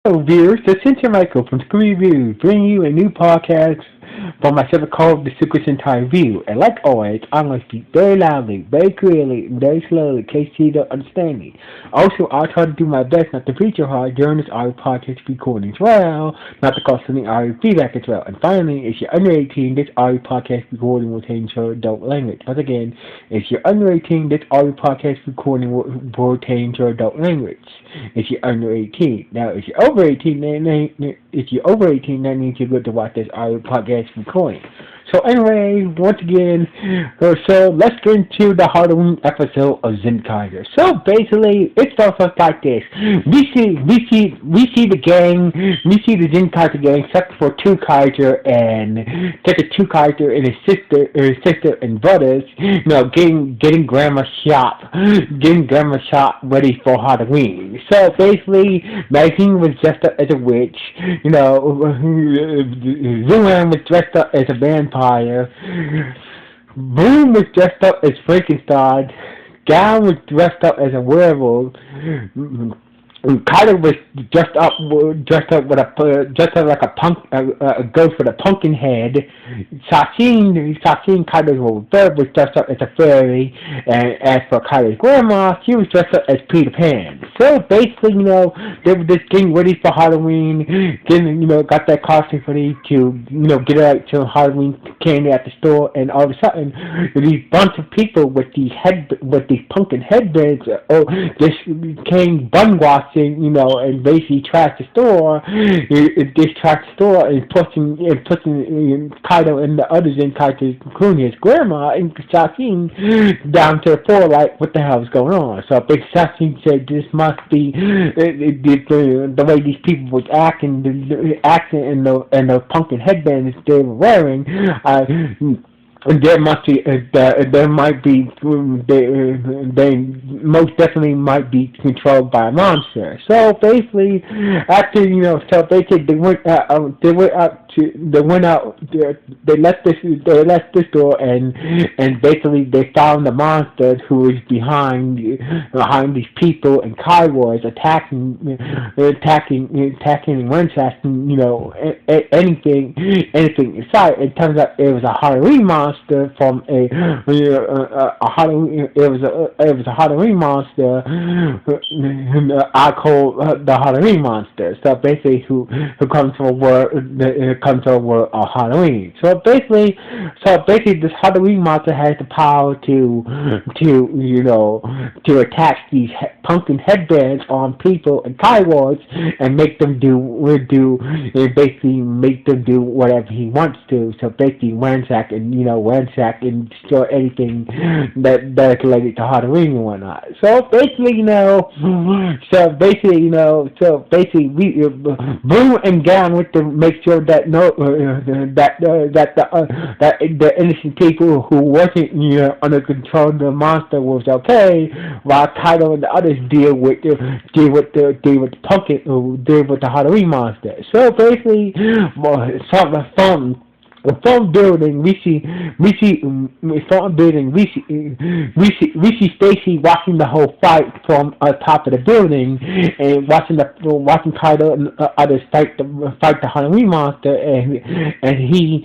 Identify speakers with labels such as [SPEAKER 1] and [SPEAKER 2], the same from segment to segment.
[SPEAKER 1] Hello, viewers. This is Michael from Screen Review, bringing you a new podcast from myself called The Super Sentai Review. And like always, I'm going to speak very loudly, very clearly, and very slowly in case you don't understand me. Also, I'll try to do my best not to preach too hard during this audio podcast recording as well, not to cause any audio feedback as well. And finally, if you're under 18, this audio podcast recording will contain adult language. Once again, if you're under 18, this audio podcast recording will contain adult language. If you're under 18. Now, if you're over 18, that means you're good to watch this audio podcast recording. So anyway, once again, so let's get into the Halloween episode of Zenkaiger. So basically, it starts off like this: we see the gang, we see the Zenkaiger gang, except for two Kaiser and his sister and brothers, getting getting grandma shop ready for Halloween. So basically, Magazine was dressed up as a witch, Zuan was dressed up as a vampire. Boom was dressed up as Frankenstein. Gown was dressed up as a werewolf. Kaido was dressed up like a ghost with a pumpkin head. Sashine Kaido's third was dressed up as a fairy, and as for Kaido's grandma, she was dressed up as Peter Pan. So basically, they were just getting ready for Halloween, got that costume ready to, get out to Halloween candy at the store, and all of a sudden, these bunch of people with these pumpkin headbands, just came bun wash and basically trashed the store. It just trashed the store and pushing Kaido and the others in Kaido, including his grandma and Sashine, down to the floor like, what the hell is going on? So Big Sashine said this must be the way these people was acting and the pumpkin headbands they were wearing. There might be, they most definitely might be controlled by a monster. So basically, after they left this door and basically they found the monster who was behind these people and Kai was attacking and ransacking, anything in sight. It turns out it was a Halloween monster from a Halloween. It was a Halloween monster. I call the Halloween monster. So basically, who comes from a word of Halloween. So basically, this Halloween monster has the power to attach these pumpkin headbands on people and Kaiwards and make them do whatever he wants to. So basically, ransack and destroy anything that's related to Halloween and whatnot. So basically, we Boom and Gown went to make sure that the innocent people who wasn't under control of the monster was okay, while Kaido and the others deal with the Halloween monster. So basically, the phone building, we see Stacy watching the whole fight from top of the building and watching Kaido and others fight the Halloween monster, and he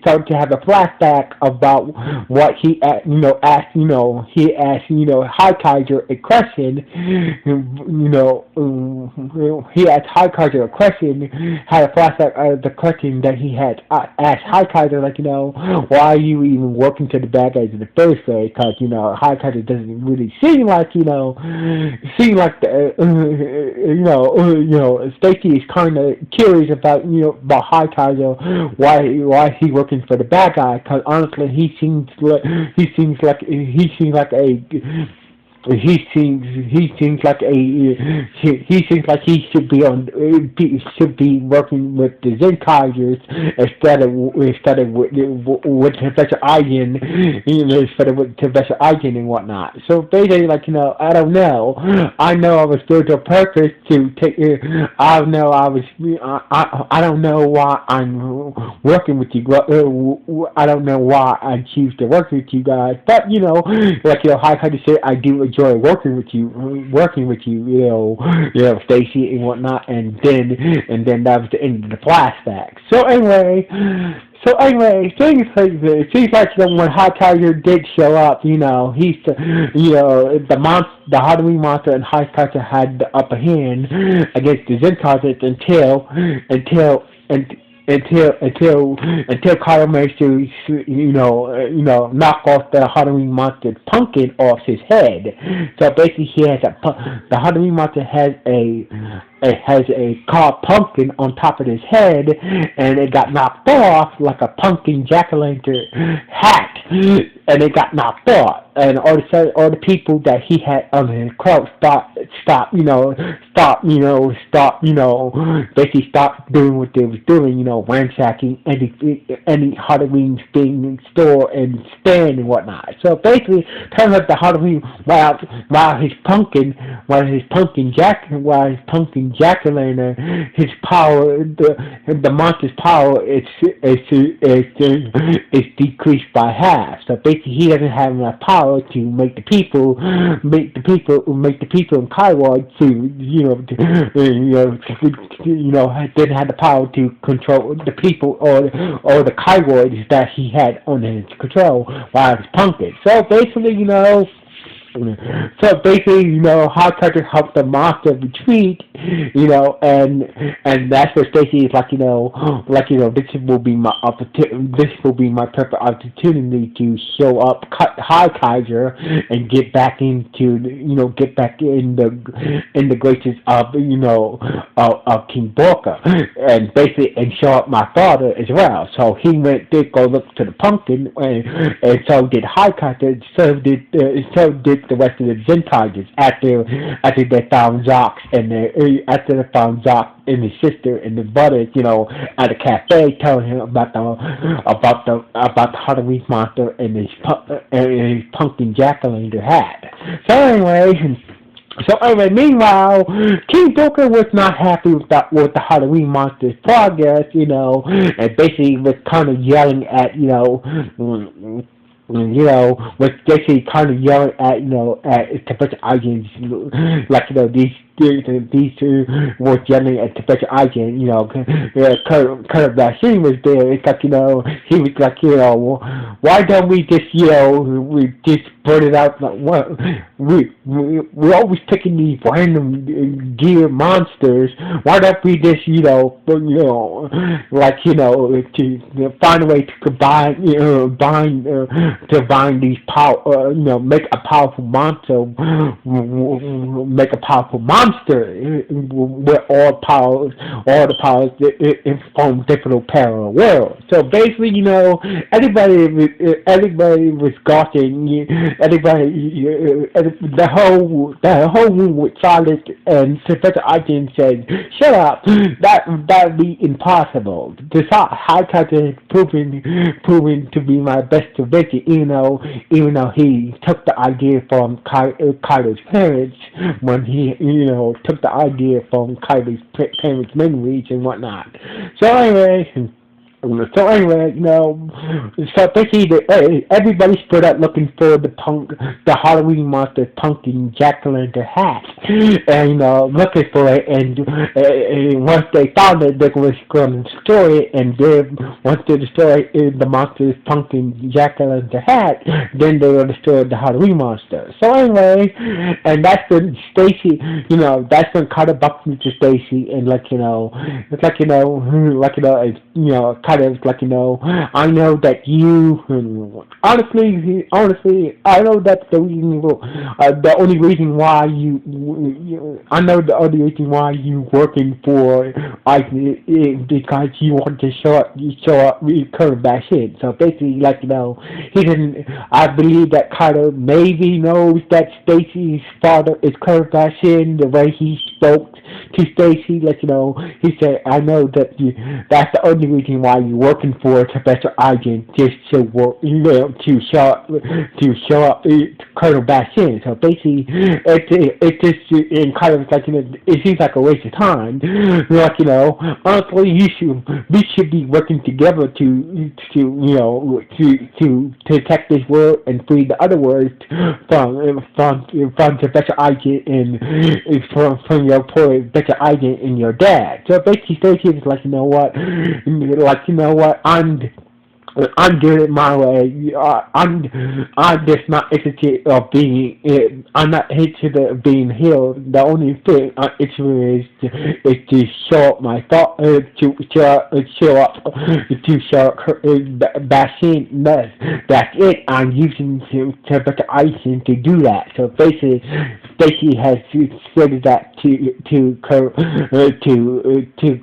[SPEAKER 1] started to have a flashback about what he asked Zenkaiger a question. He asked Zenkaiger a question, had a flashback of the question that he had asked Zenkaiger, why are you even working to the bad guys in the first place? Because Zenkaiger doesn't really seem like Stacy is kind of curious about Zenkaiger, why he working for the bad guy? Because honestly, he seems like he should be working with the Zenkaigers instead of with Professor Eigen, instead of with Professor Eigen and whatnot. So basically, I don't know. I know I was doing it on purpose to take. I don't know why I'm working with you. I don't know why I choose to work with you guys. But Zenkaiger said I do enjoy working with you, Stacy and whatnot, and then that was the end of the flashback. Things like this. It seems like when Hightiger did show up, the Halloween monster and Hightiger had the upper hand against the Zenkaiger until Kyle managed to knock off the Halloween monster pumpkin off his head. So basically, the Halloween monster has a car pumpkin on top of his head, and it got knocked off like a pumpkin jack-o'-lantern hat, and it got knocked off. And all the people that he had under his cloak basically stopped doing what they was doing, ransacking any Halloween thing store and stand and whatnot. So basically, turns out the Halloween while his pumpkin jack-o'-lantern, his power, the monster's power is decreased by half. So basically, he doesn't have enough power to make the people in Kaiwa didn't have the power to control the people or the Kaiwoids that he had under his control while he was pumpkin. So basically, Hightiger helped the monster retreat, and that's where Stacy is this will be my perfect opportunity to show up Hightiger and get back in the graces of King Borka, and show up my father as well. So he did go look to the pumpkin, and so did Hightiger, so did the rest of the Zenkaigers after they found Zox and his sister and his brother, at a cafe, telling him about the Halloween monster and his pumpkin jack-o'-lantern hat. So anyway, meanwhile, King Booker was not happy with the Halloween monster's progress, and basically was kind of yelling at, was basically kind of yelling at Professor Agents, these two were yelling at Professor Agent, Colonel Bashir was there. It's like, he was like, why don't we just, we just put it out, we're always picking these random gear monsters. Why don't we just, to find a way to combine these power, make a powerful monster, where all the powers from different parallel worlds. So basically, everybody was gushing, the whole room was silent, and Professor Arjun said, "Shut up! That'd be impossible. This Hightiger is proven to be my best invention, even though he took the idea from Kaido's parents when he took the idea from Kylie's parents' memories and whatnot." So anyway, basically, everybody stood up looking for the Halloween monster pumpkin jack-o'-lantern hat, and looking for it. And once they found it, they were going to destroy it. And then once they destroyed the monster's pumpkin jack-o'-lantern hat, then they will destroy the Halloween monster. So anyway, and that's when Stacy, that's when Carter bumped into Stacy, and it's kind of like, I know that you, honestly, I know that the only reason why you working for is because you want to show up Colonel Bashir. So basically, he didn't, I believe that Carter maybe knows that Stacy's father is Colonel Bashir, the way he spoke to Stacy, he said, I know that that's the only reason why now you're working for a special agent just to work, to show up Colonel Bashin. So basically, it just in kind of like it seems like a waste of time. Like honestly, we should be working together to protect this world and free the other worlds from the special agent and from your poor special agent and your dad. So basically, Stacy is like, I'm doing it my way. I'm just not interested of being. I'm not interested of being healed. The only thing I'm interested is to show up my thought. To show up. Vaccine. That's it. I'm using the icing to do that. So basically, Stacy has said that to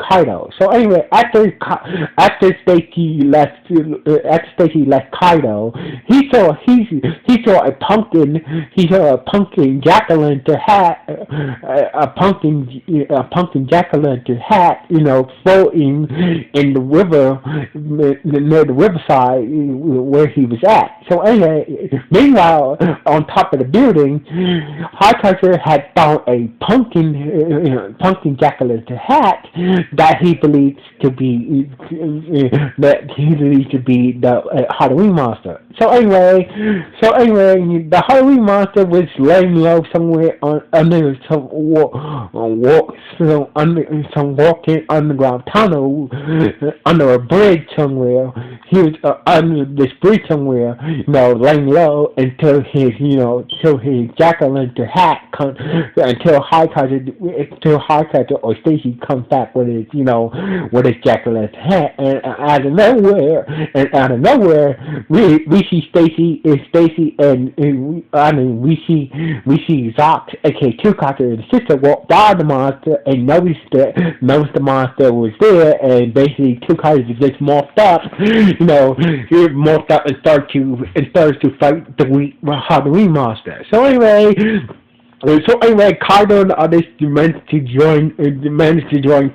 [SPEAKER 1] Kaido. So anyway, after Stacy left Kaido, he saw a pumpkin jack-o'-lantern hat, a pumpkin jack-o'-lantern hat, floating in the river near the riverside where he was at. So anyway, meanwhile, on top of the building, Highcatcher had found a pumpkin jack-o'-lantern hat that he believes to be the Halloween monster. So anyway, the Halloween monster was laying low somewhere under some walking underground tunnel, under a bridge somewhere. He was under this bridge somewhere, laying low until his jack-o'-lantern hat until Highcatcher or Stacy comes back with his jack-o'-lantern hat, and out of nowhere, we see Stacy and we see Zox, aka Tukacher, and his sister walk by the monster and notice the monster was there, and basically Tukacher just morphed up, and starts to fight the Halloween monster. So anyway, Kaido and others managed to join Kikai,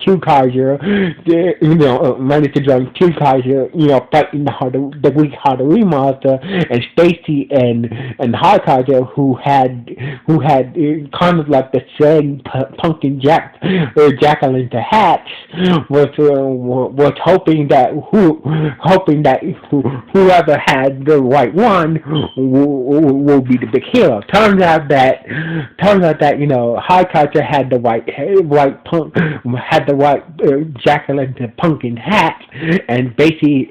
[SPEAKER 1] fighting the weak Halloween monster, and Stacy and Hikager, who had kind of like the same pumpkin jack-o'-lantern hats, was hoping that whoever had the right one will be the big hero. Turns out that Highcatcher had the right jack-o'-lantern pumpkin hat, and basically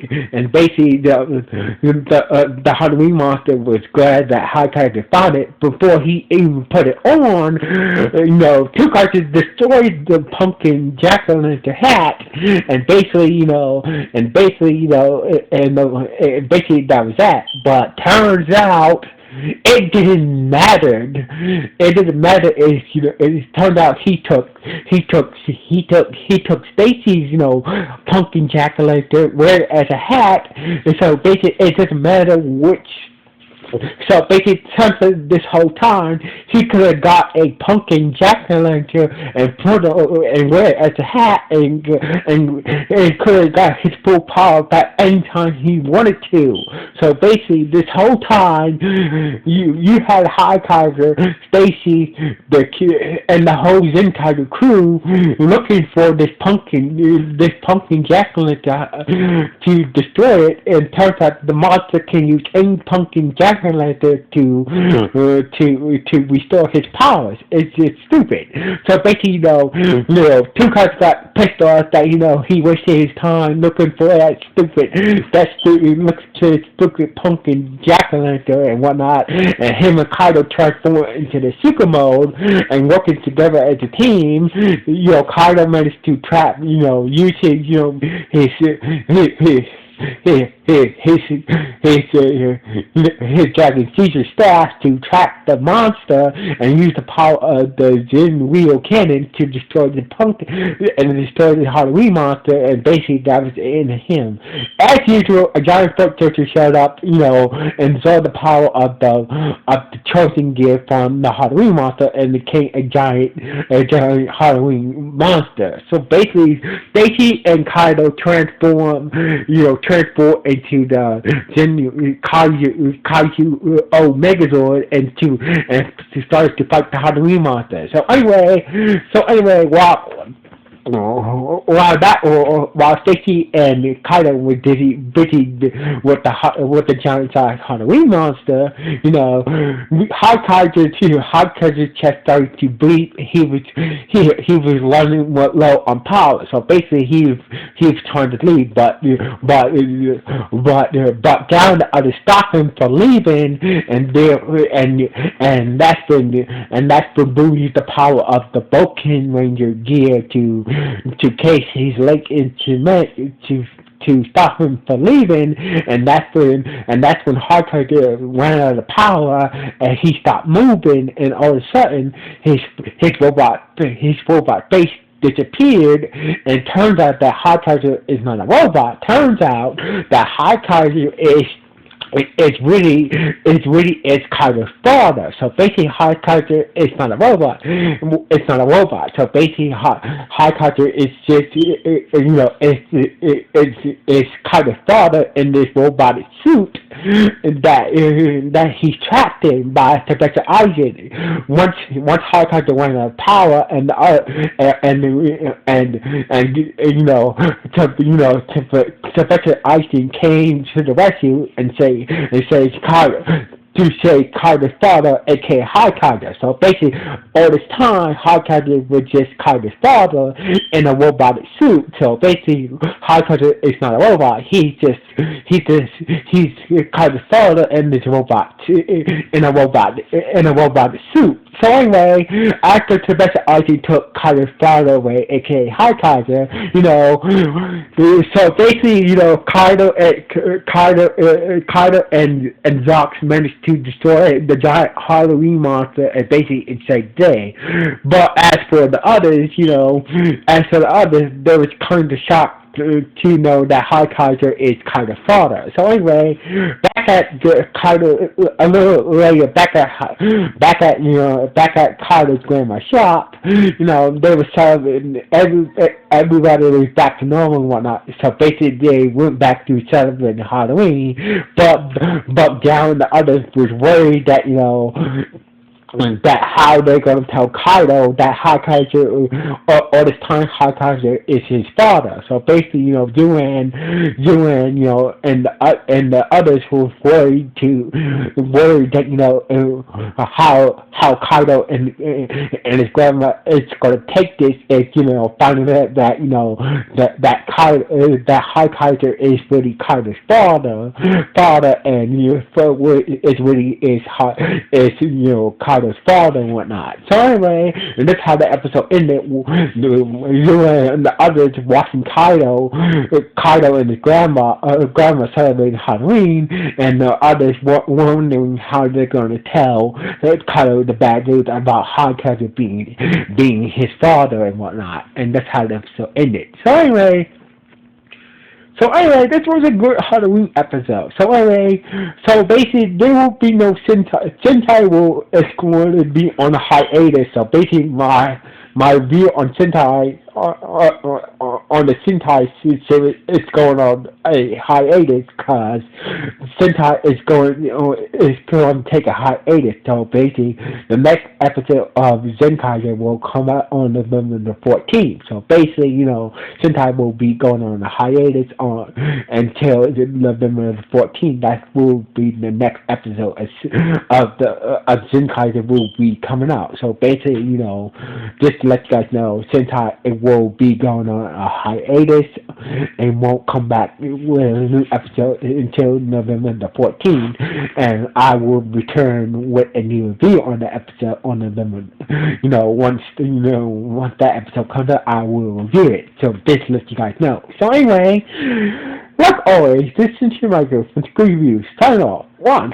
[SPEAKER 1] the Halloween monster was glad that Highcatcher found it before he even put it on. Highcatcher destroyed the pumpkin jack-o'-lantern hat, and basically that was that. But turns out it didn't matter. It didn't matter. It turned out he took Stacy's pumpkin jack-o'-lantern, wear it as a hat, and so basically it doesn't matter which. So basically, this whole time, he could have got a pumpkin jack-o'-lantern and wear it as a hat, and could have got his full power back anytime he wanted to. So basically, this whole time, you had Highcatcher, Stacy, and the whole Zenkaiger crew looking for this pumpkin jack-o'-lantern to destroy it, and turns out the monster can use any pumpkin jack-o'-lantern to restore his powers. It's just stupid. So basically, Tukas got pissed off that he wasted his time looking for that stupid pumpkin jack-o'-lantern and whatnot, and him and Kaido transformed into the super mode and working together as a team. Kaido managed to trap, use his his dragon seizure staff to track the monster and use the power of the Zen wheel cannon to destroy the punk and destroy the Halloween monster, and basically that was in him. As usual, a giant foot character showed up, and saw the power of the chosen gift from the Halloween monster and became a giant Halloween monster. So basically, Stacy and Kaido transform into the Kaiju Megazord and to start to fight the Halloween monster. So anyway, while Stacy and Kaido were busy with the giant sized Halloween monster, High chest started to bleed. He was running low on power, so basically he was trying to leave, but down the other stopped him from leaving, and that's when Boo used the power of the Vulcan Ranger gear to case his leg to stop him from leaving, and that's when Hardcore ran out of power and he stopped moving, and all of a sudden his robot face disappeared, and turns out that Hardcore is not a robot. Turns out that Hardcore is Carter's father. So basically, High Carter is not a robot. It's not a robot. So basically, High Carter is just is Carter's father in this robotic suit that he's trapped in by Professor Isaac. Once High Carter ran out of power, Professor Einstein came to the rescue and says Carter's father, aka High Carter. So basically, all this time, High Carter was just Carter's father in a robotic suit. So basically, High Carter is not a robot. He's Carter's father in this robot in a robotic suit. So anyway, after Professor Archie took Carter's father away, aka High Carter, so basically, Carter and Zox managed to destroy the giant Halloween monster and basically in the same day. But as for the others, they was kind of shocked to know that High Kaiser is Kaiser's father. So anyway, back at Kaiser, a little later, back at Kaiser's grandma's shop, they were celebrating. Everybody was back to normal and whatnot. So basically, they went back to celebrating Halloween. But down the others was worried that that how they're going to tell Kaido that Haikaiser, or this time Haikaiser is his father. So basically, Yuan, and the others were worried that how Kaido and his grandma is going to take this is finding out that Haikaiser is really Kaido's father, and Kaido's father and whatnot. So anyway, and that's how the episode ended. And the others watching Kaido and his grandma celebrating Halloween, and the others wondering how they're going to tell Kaido the bad news about Kaido being his father and whatnot. And that's how the episode ended. So anyway, this was a good Halloween episode. So basically, there will be no Sentai. Sentai is going to be on a hiatus. So basically, my view on Sentai, on the Sentai series, is going on a hiatus because Sentai is going to take a hiatus. So basically, the next episode of Zenkaiger will come out on November the 14th. So basically, Sentai will be going on a hiatus until November the 14th. That will be the next episode of Zenkaiger will be coming out. So basically, just to let you guys know, Sentai it will be going on a hiatus and won't come back with a new episode until November the 14th, and I will return with a new review on the episode on November. Once that episode comes out, I will review it. So just let you guys know. So anyway, like always, listen to my girlfriend's reviews. Sign off. One.